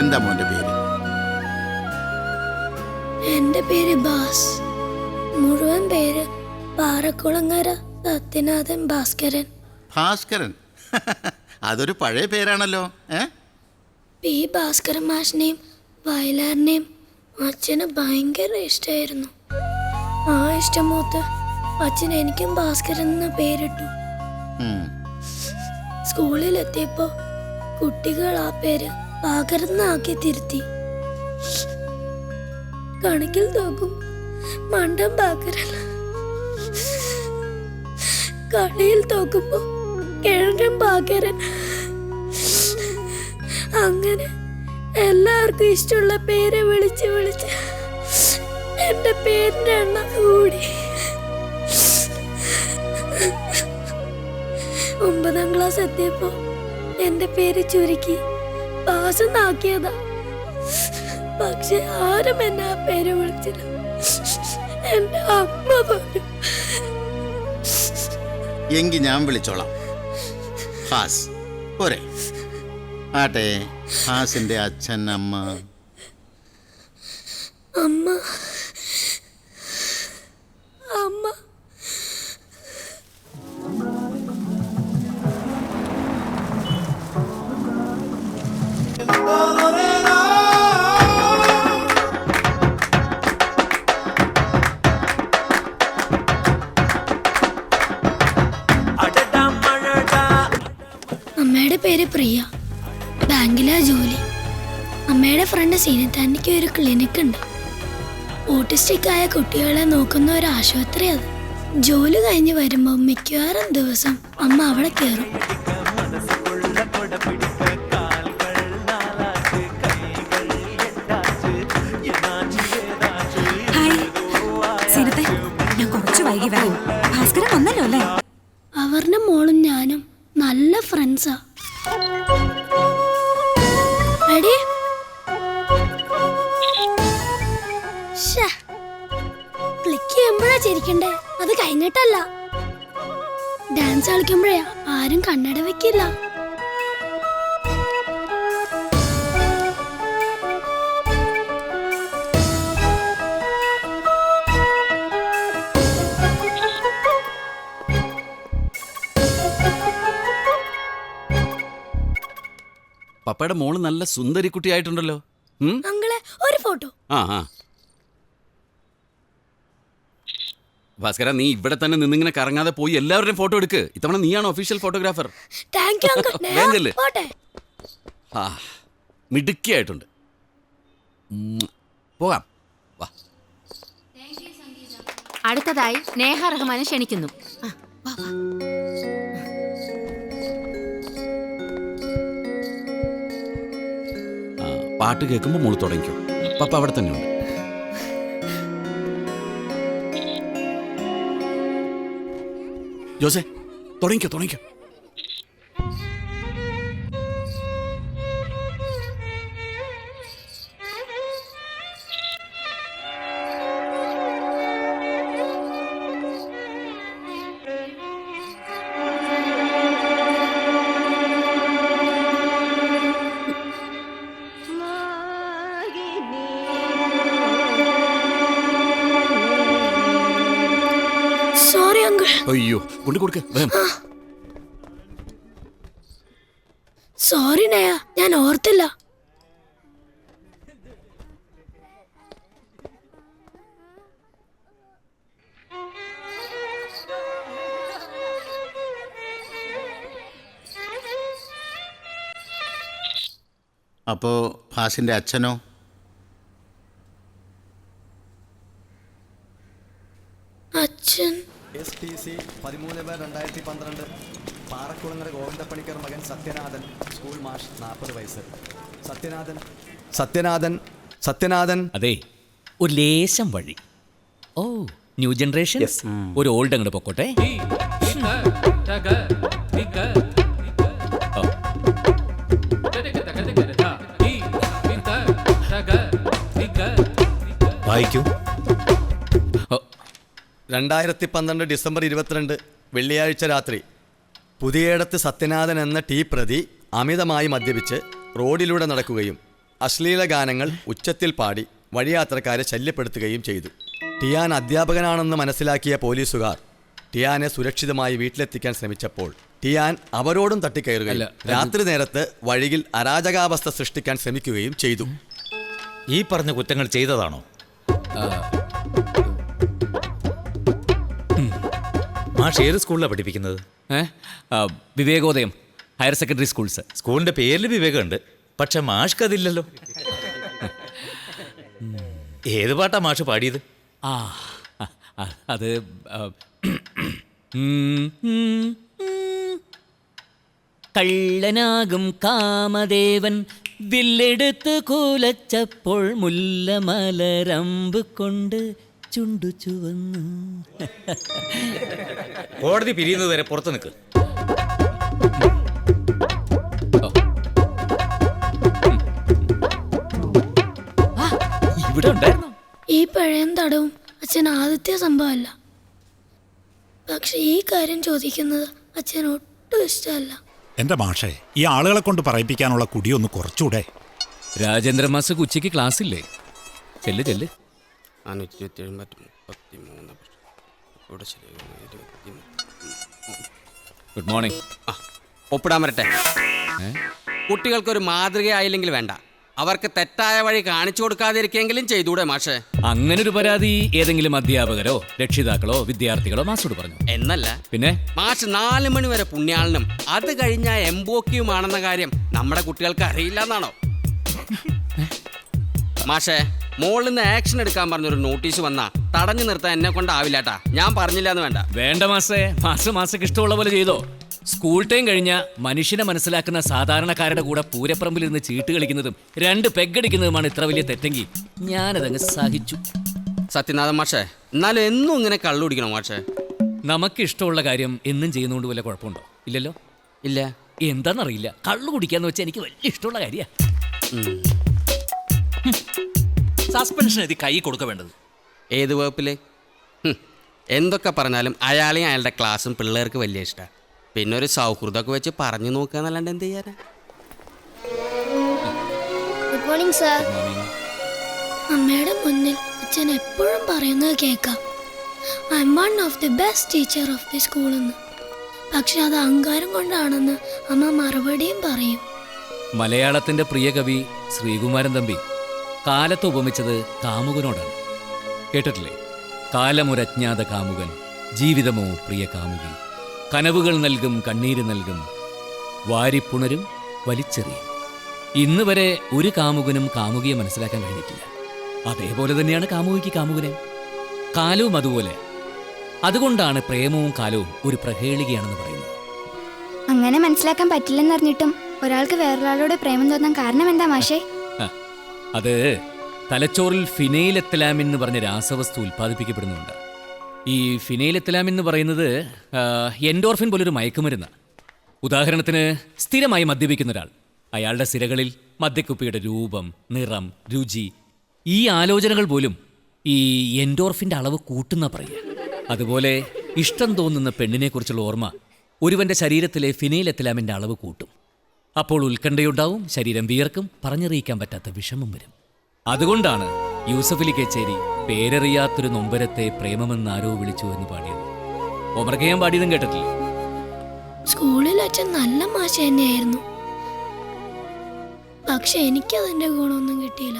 എന്താ മോന്റെ പേര്? എന്റെ പേര് ബാസ്. മുഴുവൻ പേര് പാറക്കുളങ്ങര സത്യനാഥൻ ഭാസ്കരൻ. ഭാസ്കരൻ? അതൊരു പഴയ പേരാണല്ലോ. പി ഭാസ്കരൻ മാഷിനെയും വയലാറിനെയും അച്ഛന് ഭയങ്കര ഇഷ്ടമായിരുന്നു. ആ ഇഷ്ടമൂത്ത് അച്ഛൻ എനിക്കും ഭാസ്കരൻ എന്ന പേരിട്ടു. സ്കൂളിലെത്തിയപ്പോ കുട്ടികൾ ആ പേര് പകർന്നാക്കി തിരുത്തി. കണക്കിൽ നോക്കും മണ്ടൻ പാക്കരൻ, കളിയിൽ തോക്കുമ്പോ കിഴങ്ങൻ പാക്കരൻ. അങ്ങനെ എല്ലാവർക്കും ഇഷ്ടമുള്ള പേരെ വിളിച്ച് വിളിച്ച് എന്റെ പേരിന്റെ എണ്ണം കൂടി. 9ാം ക്ലാസ് എത്തിയപ്പോ എന്റെ പേര് ചുരുക്കി പാസെന്നാക്കിയതാ. പക്ഷെ ആരും എന്നെ ആ പേര് വിളിച്ചില്ല. എന്റെ അമ്മ പോലും. എങ്കിൽ ഞാൻ വിളിച്ചോളാം. ഹാസ് പോരെ? ആട്ടെ, ഹാസിന്റെ അച്ഛൻ അമ്മ? അമ്മ അമ്മ അമ്മയുടെ പേര് പ്രിയ. ബാങ്കിലാ ജോലി. അമ്മയുടെ ഫ്രണ്ട് സീനത്താനിക്ക് ഒരു ക്ലിനിക് ഉണ്ട്. ഓട്ടിസ്റ്റിക് ആയ കുട്ടികളെ നോക്കുന്ന ഒരു ആശുപത്രി അത്. ജോലി കഴിഞ്ഞ് വരുമ്പോ മിക്കവാറും ദിവസം അമ്മ അവിടെ കയറും. അവരുടെ മോളും ഞാനും നല്ല ഫ്രണ്ട്സാ. ക്ലിക്ക് ചെയ്യുമ്പോഴാ ചിരിക്കണ്ടേ, അത് കഴിഞ്ഞിട്ടല്ല. ഡാൻസ് കളിക്കുമ്പോഴേ ആരും കണ്ണട വെക്കില്ല. പപ്പയുടെ മോള് നല്ല സുന്ദരി കുട്ടിയായിട്ടുണ്ടല്ലോ. അങ്കിളെ ഒരു ഫോട്ടോ. ഭാസ്കര, നീ ഇവിടെ തന്നെ നിന്നിങ്ങനെ കറങ്ങാതെ പോയി എല്ലാവരുടെയും ഫോട്ടോ എടുക്ക്. ഇത്തവണ നീയാണ് ഒഫീഷ്യൽ ഫോട്ടോഗ്രാഫർ. മിടുക്കിയായിട്ടുണ്ട്. പോകാം. വാ. അടുത്തതായി നേഹ റഹ്മാനെ ക്ഷണിക്കുന്നു. പാട്ട് കേൾക്കുമ്പോൾ മോള് തുടങ്ങിക്കോ. പപ്പ അവിടെ തന്നെയുണ്ട്. ജോസേ, തുടങ്ങിക്കോ. അയ്യോ, കൊണ്ട് കൊടുക്ക്. സോറി നയ, ഞാൻ ഓർത്തില്ല. അപ്പോ ഭാസിന്റെ അച്ഛനോ? അച്ഛൻ STC 13/2012 പാറക്കുളങ്ങര ഗോവിന്ദപ്പണിക്കർ മകൻ സത്യനാഥൻ, സ്കൂൾ മാഷ്, 40 വയസ്സ്. സത്യനാഥൻ. അതെ, ഒരു ലേശം വഴി. ഓ, ന്യൂ ജനറേഷൻ. ഒരു ഓൾഡ് അങ്ങോട്ട് പൊക്കോട്ടെ. വായിക്കൂ. 2012 ഡിസംബർ 22 വെള്ളിയാഴ്ച രാത്രി പുതിയേടത്ത് സത്യനാഥൻ എന്ന ടീ പ്രതി അമിതമായി മദ്യപിച്ച് റോഡിലൂടെ നടക്കുകയും അശ്ലീല ഗാനങ്ങൾ ഉച്ചത്തിൽ പാടി വഴിയാത്രക്കാരെ ശല്യപ്പെടുത്തുകയും ചെയ്തു. ടിയാൻ അധ്യാപകനാണെന്ന് മനസ്സിലാക്കിയ പോലീസുകാർ ടിയാനെ സുരക്ഷിതമായി വീട്ടിലെത്തിക്കാൻ ശ്രമിച്ചപ്പോൾ ടിയാൻ അവരോടും തട്ടിക്കയറുകയും രാത്രി നേരത്ത് വഴിയിൽ അരാജകാവസ്ഥ സൃഷ്ടിക്കാൻ ശ്രമിക്കുകയും ചെയ്തു. ഈ പറഞ്ഞ കുറ്റങ്ങൾ ചെയ്തതാണോ? മാഷ് ഏത് സ്കൂളിലാണ് പഠിപ്പിക്കുന്നത്? Vivekodayam higher secondary schools. സ്കൂളിന്റെ പേരിൽ വിവേകമുണ്ട്, പക്ഷെ മാഷ്ക്ക് അതില്ലല്ലോ. ഏത് പാട്ടാ മാഷ് പാടിയത്? അത് കള്ളനാകും കാമദേവൻ വില്ലെടുത്ത് കൂലച്ചപ്പോൾ മുല്ലമലരമ്പ് കൊണ്ട് ചുണ്ടു ചുവന്നു. കോടതി പിരിയുന്നത് വരെ പുറത്തു നിൽക്ക്. ഇവിടെ ഉണ്ടായിരുന്നു. ഈ പഴയം തടവും അച്ഛൻ ആദ്യത്തെ സംഭവമല്ല. പക്ഷെ ഈ കാര്യം ചോദിക്കുന്നത് അച്ഛൻ ഒട്ടും ഇഷ്ടമല്ല. എന്റെ മാഷേ, ഈ ആളുകളെ കൊണ്ട് പറയിപ്പിക്കാനുള്ള കുടിയൊന്ന് കുറച്ചുകൂടെ? രാജേന്ദ്ര മാസ്റ്റർക്ക് ഉച്ചയ്ക്ക് ക്ലാസ് ഇല്ലേ? ചെല്ല് ചെല്ല്. Good morning. ഒപ്പിടാൻ വരട്ടെ. കുട്ടികൾക്കൊരു മാതൃകയായില്ലെങ്കിൽ വേണ്ട, അവർക്ക് തെറ്റായ വഴി കാണിച്ചു കൊടുക്കാതിരിക്കെങ്കിലും ചെയ്തൂടെ മാഷേ? അങ്ങനൊരു പരാതി ഏതെങ്കിലും അധ്യാപകരോ രക്ഷിതാക്കളോ വിദ്യാർത്ഥികളോ മാസ്റ്റോട് പറഞ്ഞു? എന്നല്ല പിന്നെ മാഷ് 4 മണി വരെ പുണ്യാളനും അത് കഴിഞ്ഞാൽ എംബോക്കിയുമാണെന്ന കാര്യം നമ്മുടെ കുട്ടികൾക്ക് അറിയില്ല എന്നാണോ? മാഷേ, മോളിൽ നിന്ന് ആക്ഷൻ എടുക്കാൻ പറഞ്ഞൊരു നോട്ടീസ് വന്നാ തടഞ്ഞു നിർത്താൻ എന്നെ കൊണ്ടാവില്ലാട്ടാ. ഞാൻ പറഞ്ഞില്ല എന്ന് വേണ്ട. വേണ്ട മാസേ, മാസക്ക് ഇഷ്ടമുള്ള പോലെ ചെയ്തോ. സ്കൂൾ ടൈം കഴിഞ്ഞ മനുഷ്യനെ മനസ്സിലാക്കുന്ന സാധാരണക്കാരുടെ കൂടെ പൂരപ്പറമ്പിൽ ഇരുന്ന് ചീട്ട് കളിക്കുന്നതും 2 പെഗടിക്കുന്നതുമാണ് ഇത്ര വലിയ തെറ്റെങ്കിൽ ഞാനതങ്ങ് സഹിച്ചു. സത്യനാഥൻ മാഷേ, എന്നാലും എന്നും ഇങ്ങനെ കള്ളു കുടിക്കണം മാഷേ? നമുക്ക് ഇഷ്ടമുള്ള കാര്യം എന്നും ചെയ്യുന്നതുകൊണ്ട് വല്ല കുഴപ്പമുണ്ടോ? ഇല്ലല്ലോ. ഇല്ല. എന്താണെന്നറിയില്ല, കള്ളു കുടിക്കാന്ന് വെച്ചാൽ എനിക്ക് വലിയ ഇഷ്ടമുള്ള കാര്യമാണ്. സസ്പെൻഷൻ എഴുതി കൈ കൊടുക്ക വേണ്ടത്. ഏത് വകുപ്പില്? എന്തൊക്കെ പറഞ്ഞാലും അയാളെയും അയാളുടെ ക്ലാസ്സും പിള്ളേർക്ക് വലിയ ഇഷ്ടമാണ്. പിന്നെ ഒരു സൗഹൃദമൊക്കെ വെച്ച് പറഞ്ഞു നോക്കുക എന്നല്ലാണ്ട് എന്ത് ചെയ്യാനാ? Good morning sir. അമ്മയുടെ മുന്നിൽ അച്ഛൻ എപ്പോഴും പറയുന്നത് കേൾക്കാം, I M one of the best teacher of the school എന്ന്. പക്ഷെ അത് അഹങ്കാരം കൊണ്ടാണെന്ന് അമ്മ മറുപടിയും പറയും. മലയാളത്തിന്റെ പ്രിയ കവി ശ്രീകുമാരൻ തമ്പി കാലത്ത് ഉപമിച്ചത് കാമുകനോടാണ്. കേട്ടിട്ടില്ലേ? കാലമൊരജ്ഞാത കാമുകൻ, ജീവിതമോ പ്രിയ കാമുകി, കനവുകൾ നൽകും കണ്ണീര് നൽകും, വാരിപ്പുണരും വലിച്ചെറിയും. ഇന്ന് വരെ ഒരു കാമുകനും കാമുകിയെ മനസ്സിലാക്കാൻ കഴിഞ്ഞിട്ടില്ല. അതേപോലെ തന്നെയാണ് കാമുകിക്ക് കാമുകനെ. കാലവും അതുപോലെ. അതുകൊണ്ടാണ് പ്രേമവും കാലവും ഒരു പ്രഹേളികയാണെന്ന് പറയുന്നത്. അങ്ങനെ മനസ്സിലാക്കാൻ പറ്റില്ലെന്നറിഞ്ഞിട്ടും ഒരാൾക്ക് വേറൊരാളോട് പ്രേമം തോന്നാൻ കാരണം എന്താ മാഷേ? അത് തലച്ചോറിൽ ഫിനൈലെത്തലാമിൻ എന്ന് പറഞ്ഞ രാസവസ്തു ഉൽപ്പാദിപ്പിക്കപ്പെടുന്നുണ്ട്. ഈ ഫിനൈലെത്തലാമിൻ എന്ന് പറയുന്നത് എൻഡോർഫിൻ പോലൊരു മയക്കുമരുന്നാണ്. ഉദാഹരണത്തിന് സ്ഥിരമായി മദ്യപിക്കുന്ന ഒരാൾ, അയാളുടെ സിരകളിൽ മദ്യക്കുപ്പിയുടെ രൂപം, നിറം, രുചി, ഈ ആലോചനകൾ പോലും ഈ എൻഡോർഫിൻ്റെ അളവ് കൂട്ടുന്ന പറയുക. അതുപോലെ ഇഷ്ടം തോന്നുന്ന പെണ്ണിനെക്കുറിച്ചുള്ള ഓർമ്മ ഒരുവൻ്റെ ശരീരത്തിലെ ഫിനൈലെത്തലാമിൻ്റെ അളവ് കൂട്ടും. അപ്പോൾ ഉത്കണ്ഠയുണ്ടാവും, ശരീരം വിയർക്കും, പറഞ്ഞറിയിക്കാൻ പറ്റാത്ത വിഷമം വരും. അതുകൊണ്ടാണ് യൂസഫലി കേച്ചേരി പേരറിയാത്തൊരു നൊമ്പരത്തെ പ്രേമമെന്നാരോ വിളിച്ചു എന്ന് പാടിയത്. ഒമർക്കയാൻ പാടിയതും കേട്ടിട്ടില്ലേ? സ്കൂളിൽ അച്ഛൻ നല്ല മാഷ തന്നെയായിരുന്നു. പക്ഷെ എനിക്കതിന്റെ ഗുണമൊന്നും കിട്ടിയില്ല.